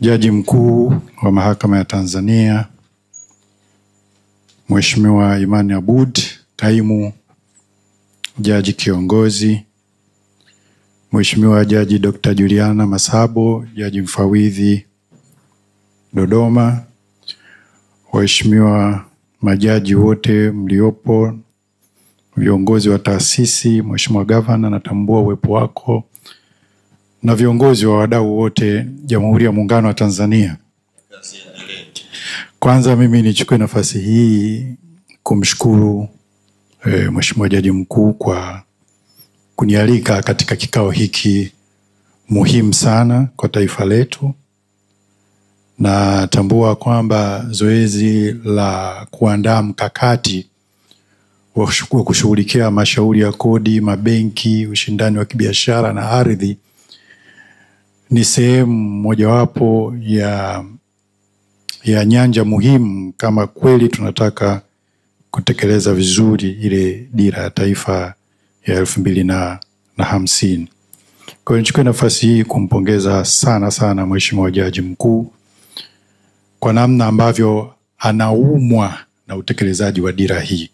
Jaji Mkuu wa Mahakama ya Tanzania, Mheshimiwa Imani Aboud, Kaimu Jaji Kiongozi, Mheshimiwa Jaji Dr. Juliana Masabo, Jaji Mfawidhi Dodoma, waheshimiwa majaji wote mliopo, viongozi wa taasisi, Mheshimiwa Gavana, natambua uwepo wako, na viongozi wa wadau wote Jamhuri ya Muungano wa Tanzania. Kwanza mimi nichukue nafasi hii kumshukuru Mheshimiwa Jaji Mkuu kwa kunialika katika kikao hiki muhimu sana kwa taifa letu. Na tambua kwamba zoezi la kuandaa mkakati wa kushughulikia mashauri ya kodi, mabenki, ushindani wa kibiashara na ardhi ni sehemu mojawapo ya nyanja muhimu kama kweli tunataka kutekeleza vizuri ile dira ya taifa ya 2050. Kwa hiyo nichukue nafasi hii kumpongeza sana Mheshimiwa Jaji Mkuu kwa namna ambavyo anaumwa na utekelezaji wa dira hii.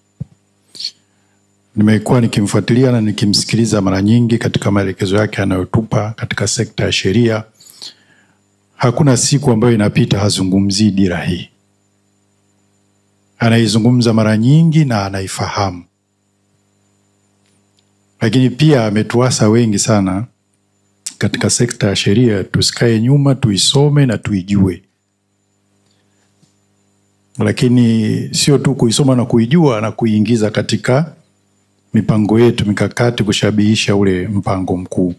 Nimekuwa nikimfuatilia na nikimsikiliza mara nyingi katika maelekezo yake anayotupa katika sekta ya sheria. Hakuna siku ambayo inapita hazungumzii dira hii. Anaizungumza mara nyingi na anaifahamu. Lakini pia ametuasa wengi sana katika sekta ya sheria tusikae nyuma, tuisome na tuijue. Lakini sio tu kuisoma na kuijua na kuiingiza katika mipango yetu, mikakati, kushabihisha ule mpango mkuu.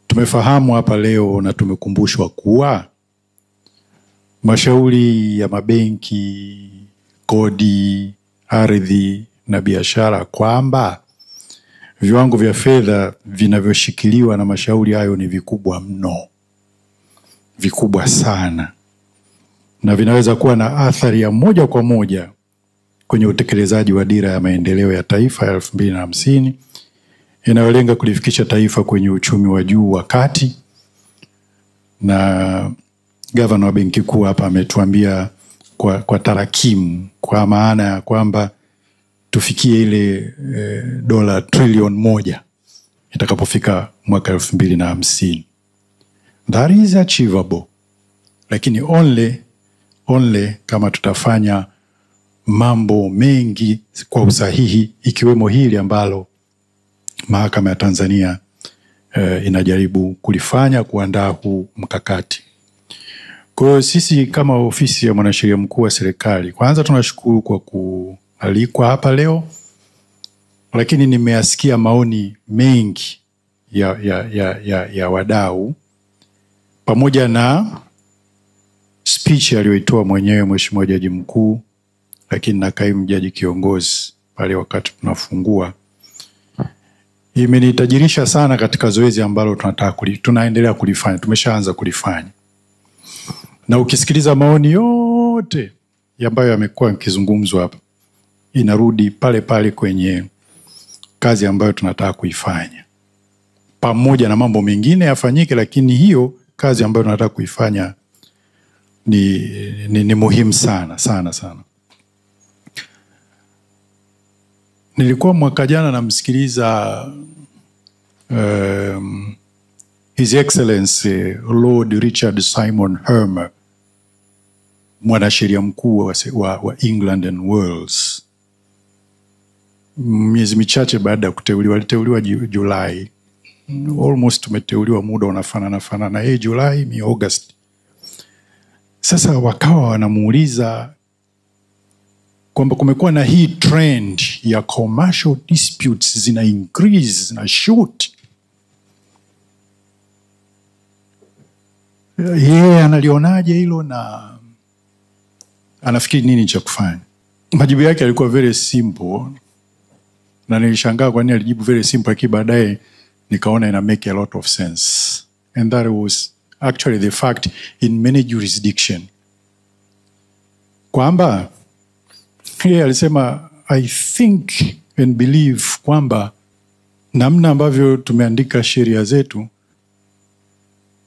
Tumefahamu hapa leo na tumekumbushwa kuwa mashauri ya mabenki, kodi, ardhi na biashara kwamba viwango vya fedha vinavyoshikiliwa na mashauri hayo ni vikubwa mno. Vikubwa sana. Na vinaweza kuwa na athari ya moja kwa moja kwenye utekelezaji wa dira ya maendeleo ya taifa ya 2050 inayolenga kulifikisha taifa kwenye uchumi wa juu wa kati. Na Gavana wa Benki Kuu hapa ametuambia kwa tarakimu, kwa maana ya kwamba tufikie ile dola trilioni 1 itakapofika mwaka 2050. That is achievable. Lakini only kama tutafanya mambo mengi kwa usahihi, ikiwemo hili ambalo Mahakama ya Tanzania inajaribu kulifanya, kuandaa huu mkakati. Kwa hiyo sisi kama ofisi ya Mwanasheria Mkuu wa serikali, kwanza tunashukuru kwa kualikwa hapa leo, lakini nimeyasikia maoni mengi ya wadau pamoja na speech aliyoitoa mwenyewe Mheshimiwa Jaji Mkuu, lakini na Kaimu Jaji Kiongozi pale wakati tunafungua. Imenitajirisha sana katika zoezi ambalo tunaendelea kulifanya, tumeshaanza kulifanya. Na ukisikiliza maoni yote ambayo yamekuwa yakizungumzwa hapa, inarudi pale kwenye kazi ambayo tunataka kuifanya. Pamoja na mambo mengine yafanyike, lakini hiyo kazi ambayo tunataka kuifanya ni muhimu sana. Nilikuwa mwaka jana namsikiliza His Excellency Lord Richard Simon Hermer, mwanasheria mkuu wa England and Wales. Miezi michache baada ya kuteuliwa, aliteuliwa Julai. Almost tumeteuliwa muda unafanana. Yeye Julai, mi August. Sasa wakawa wanamuuliza kwamba kumekuwa na hii trend ya commercial disputes zina increase na shoot. Yeye analionaje hilo na anafikiri nini cha kufanya? Majibu yake yalikuwa very simple, na nilishangaa kwa nini alijibu very simple, lakini baadaye nikaona ina make a lot of sense. And that was actually the fact in many jurisdiction. Kwamba yeye alisema I think and believe kwamba namna ambavyo tumeandika sheria zetu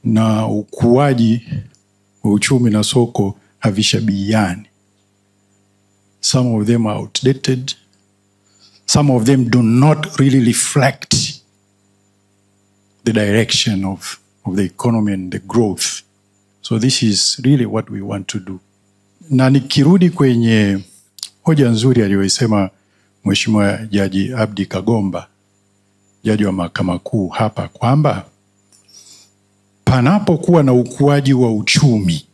na ukuaji wa uchumi na soko havishabihiani. Some of them are outdated. Some of them do not really reflect the direction of the economy and the growth. So this is really what we want to do. Na nikirudi kwenye hoja nzuri aliyoisema Mheshimiwa Jaji Abdi Kagomba, jaji wa Mahakama Kuu hapa, kwamba panapokuwa na ukuaji wa uchumi,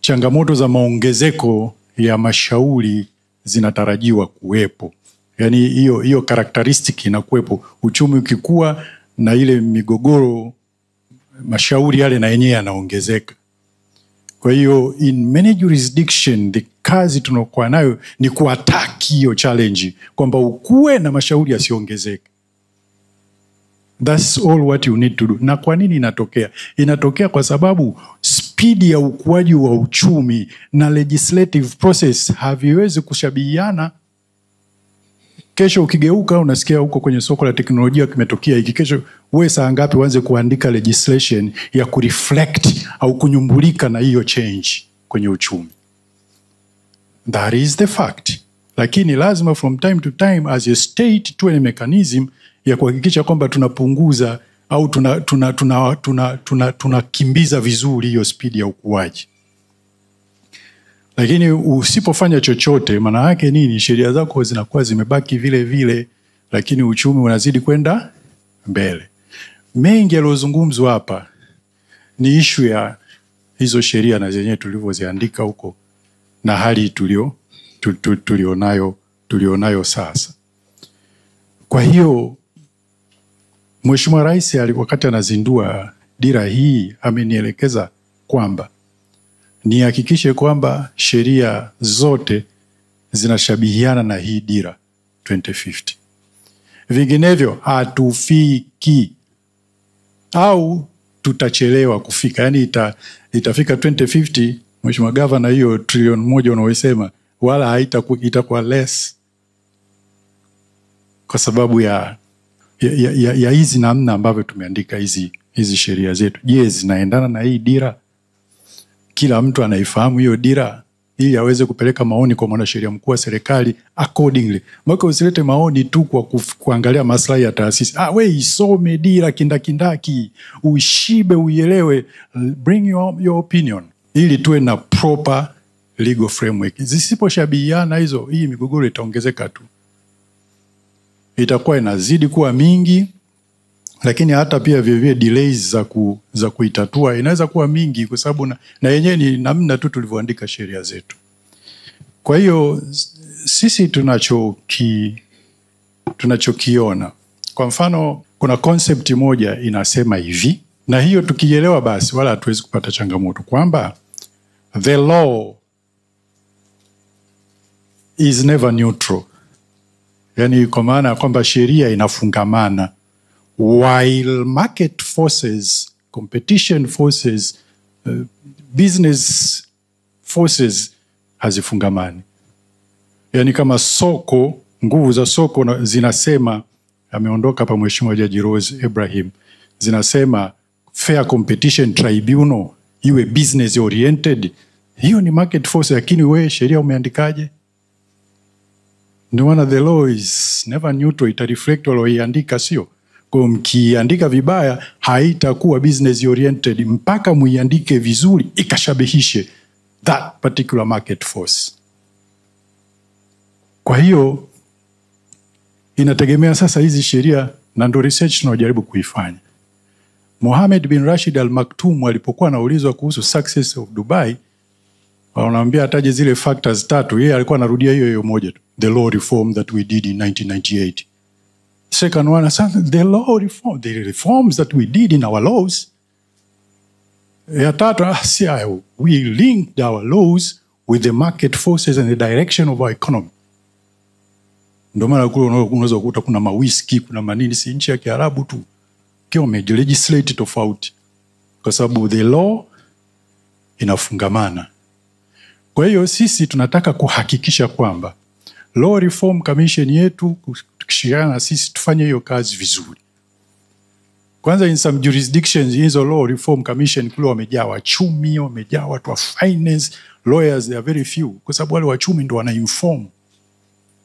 changamoto za maongezeko ya mashauri zinatarajiwa kuwepo. Yani hiyo characteristic inakuwepo. Uchumi ukikua na ile migogoro, mashauri yale na yenyewe yanaongezeka. Kwa hiyo in many jurisdiction, the kazi tunayokuwa nayo ni kuattack hiyo challenge, kwamba ukue na mashauri yasiongezeke. That's all what you need to do. Na kwa nini inatokea? Inatokea kwa sababu speed ya ukuaji wa uchumi na legislative process haviwezi kushabihiana. Kesho ukigeuka unasikia huko kwenye soko la teknolojia kimetokea hiki. Kesho wewe saa ngapi uanze kuandika legislation ya kureflect au kunyumbulika na hiyo change kwenye uchumi? That is the fact. Lakini lazima from time to time as a state tuwe na mechanism ya kuhakikisha kwamba tunapunguza au tunakimbiza vizuri hiyo speed ya ukuaji. Lakini usipofanya chochote, maana yake nini? Sheria zako zinakuwa zimebaki vile vile, lakini uchumi unazidi kwenda mbele. Mengi yaliyozungumzwa hapa ni issue ya hizo sheria na zenyewe tulivyoziandika huko na hali tulionayo sasa. Kwa hiyo Mheshimiwa Rais wakati anazindua dira hii amenielekeza kwamba nihakikishe kwamba sheria zote zinashabihiana na hii dira 2050. Vinginevyo hatufiki au tutachelewa kufika. Yani itafika 2050, Mheshimiwa Governor, hiyo 1 trillion unaoisema wala itakuwa less, kwa sababu ya hizi namna ambavyo tumeandika hizi sheria zetu. Je, zinaendana na hii dira? Kila mtu anaifahamu hiyo dira ili aweze kupeleka maoni kwa mwanasheria mkuu wa serikali accordingly. Mwaka usilete maoni tu kwa kuangalia maslahi ya taasisi. We isome dira kindakindaki, uishibe, uielewe, bring your opinion, ili tuwe na proper legal framework. Zisiposhabihiana hizo, hii migogoro itaongezeka tu. Itakuwa inazidi kuwa mingi, lakini hata pia vile delays za kuitatua inaweza kuwa mingi, kwa sababu na yenyewe ni namna tu tulivyoandika sheria zetu. Kwa hiyo sisi tunachokiona, kwa mfano kuna concept moja inasema hivi, na hiyo tukielewa basi wala hatuwezi kupata changamoto, kwamba the law is never neutral. Yani kwa maana kwamba sheria inafungamana, while market forces, competition forces, business forces hazifungamani. Yani kama soko, nguvu za soko zinasema, ameondoka hapa Mheshimiwa Jaji Rose Ibrahim, zinasema Fair Competition Tribunal iwe business oriented, hiyo ni market force. Lakini wewe sheria umeandikaje? Ndio maana the law is never neutral, ita reflect walioiandika, sio? Kwa mkiandika vibaya haitakuwa business oriented mpaka muiandike vizuri ikashabihishe that particular market force. Kwa hiyo inategemea sasa hizi sheria, na ndio research tunajaribu kuifanya. Mohammed bin Rashid Al Maktoum alipokuwa anaulizwa kuhusu success of Dubai, wanaambia ataje zile factors 3, yeye alikuwa anarudia hiyo moja tu, the law reform that we did in 1998. Second one, the law reform, the reforms that we did in our laws. Ya tatu, we linked our laws with the market forces and the direction of our economy. Ndio maana kule unaweza kukuta kuna mawhisky, kuna manini, si nchi ya Kiarabu tu kio legislate tofauti, kwa sababu the law inafungamana. Kwa hiyo sisi tunataka kuhakikisha kwamba Law Reform Commission yetu tukishirikiana na sisi tufanye hiyo kazi vizuri. Kwa Kwanza in some jurisdictions hizo law reform commission kule wamejaa wachumi, wamejaa watu wa finance, lawyers they are very few, kwa sababu wale wachumi ndio wana inform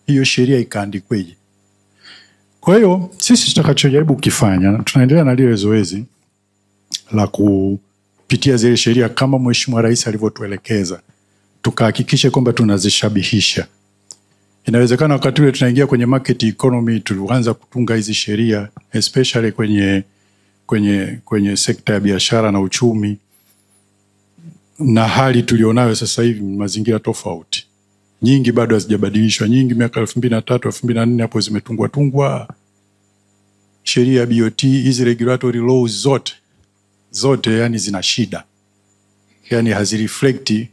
hiyo sheria ikaandikweje. Kwa hiyo sisi tutakachojaribu kufanya, tunaendelea na lile zoezi la kupitia zile sheria kama Mheshimiwa Rais alivyotuelekeza, tukahakikisha kwamba tunazishabihisha. Inawezekana wakati ule tunaingia kwenye market economy tulianza kutunga hizi sheria especially kwenye sekta ya biashara na uchumi, na hali tulionayo sasa hivi mazingira tofauti. Nyingi bado hazijabadilishwa, nyingi miaka 2003 2004 hapo zimetungwa sheria ya BOT, hizi regulatory laws zote yani zina shida, yani hazireflecti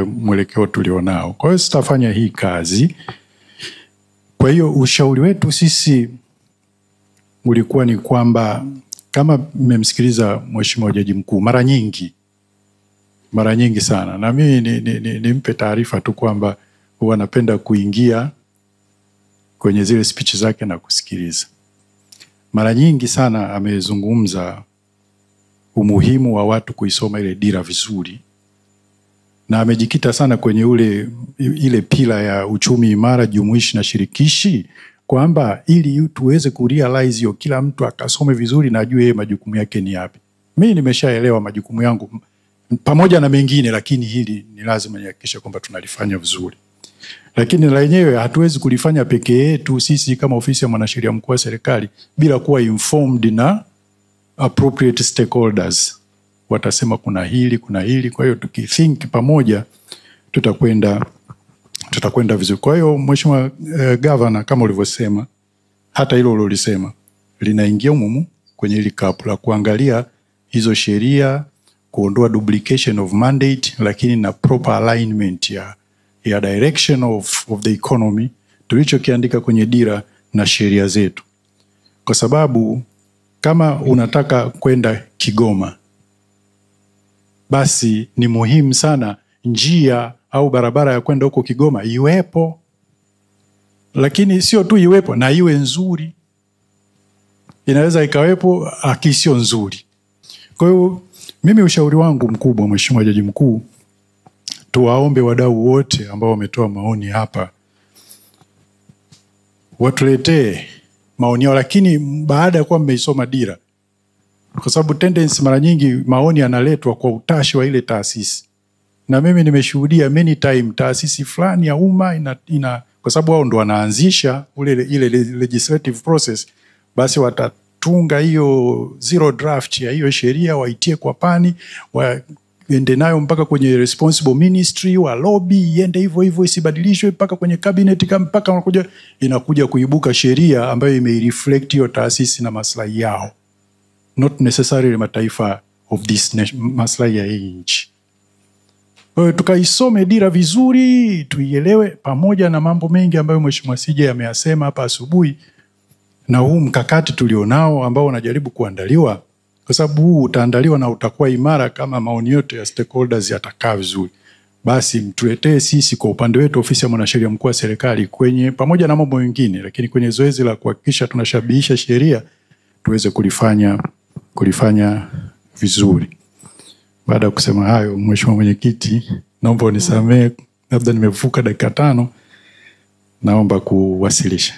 mwelekeo tulionao. Kwa hiyo tutafanya hii kazi. Kwa hiyo ushauri wetu sisi ulikuwa ni kwamba, kama mmemsikiliza Mheshimiwa Jaji Mkuu mara nyingi sana, na mimi nimpe taarifa tu kwamba huwa napenda kuingia kwenye zile speech zake na kusikiliza. Mara nyingi sana amezungumza umuhimu wa watu kuisoma ile dira vizuri, na amejikita sana kwenye ile pila ya uchumi imara, jumuishi na shirikishi, kwamba ili tuweze kurealize hiyo kila mtu akasome vizuri na ajue majukumu yake ni yapi. Mimi nimeshaelewa majukumu yangu pamoja na mengine, lakini hili ni lazima nihakikishe kwamba tunalifanya vizuri. Lakini la yenyewe hatuwezi kulifanya peke yetu sisi kama ofisi ya mwanasheria mkuu wa serikali bila kuwa informed na appropriate stakeholders. Watasema kuna hili. Kwa hiyo tukithink pamoja tutakwenda vizuri. Kwa hiyo Mheshimiwa Governor, kama ulivyosema, hata hilo ulilisema linaingia umumu kwenye hili kapu la kuangalia hizo sheria, kuondoa duplication of mandate, lakini na proper alignment ya direction of the economy tulichokiandika kwenye dira na sheria zetu. Kwa sababu kama unataka kwenda Kigoma, basi ni muhimu sana njia au barabara ya kwenda huko Kigoma iwepo, lakini sio tu iwepo, na iwe nzuri. Inaweza ikawepo akisio nzuri. Kwa hiyo mimi ushauri wangu mkubwa, Mheshimiwa Jaji Mkuu, tuwaombe wadau wote ambao wametoa maoni hapa watuletee maoni yao, lakini baada ya kuwa mmeisoma dira, kwa sababu tendency mara nyingi maoni yanaletwa kwa utashi wa ile taasisi. Na mimi nimeshuhudia many time taasisi fulani ya umma kwa sababu wao ndo wanaanzisha ile legislative process, basi watatunga hiyo zero draft ya hiyo sheria, waitie kwa pani, waende nayo mpaka kwenye responsible ministry, wa lobby iende hivyo isibadilishwe mpaka kwenye cabinet, mpaka inakuja kuibuka sheria ambayo imereflect hiyo taasisi na maslahi yao, not necessarily mataifa of this nation, maslahi ya hii nchi. Kwa hiyo tukaisome dira vizuri, tuielewe, pamoja na mambo mengi ambayo Mheshimiwa CJ ameyasema hapa asubuhi, na huu mkakati tulionao ambao unajaribu kuandaliwa, kwa sababu huu utaandaliwa na utakuwa imara kama maoni yote ya stakeholders yatakaa vizuri. Basi mtuletee sisi kwa upande wetu ofisi ya mwanasheria mkuu wa serikali kwenye, pamoja na mambo mengine, lakini kwenye zoezi la kuhakikisha tunashabihisha sheria tuweze kulifanya vizuri. Baada ya kusema hayo, Mheshimiwa Mwenyekiti, naomba unisamehe labda nimevuka dakika 5, naomba kuwasilisha.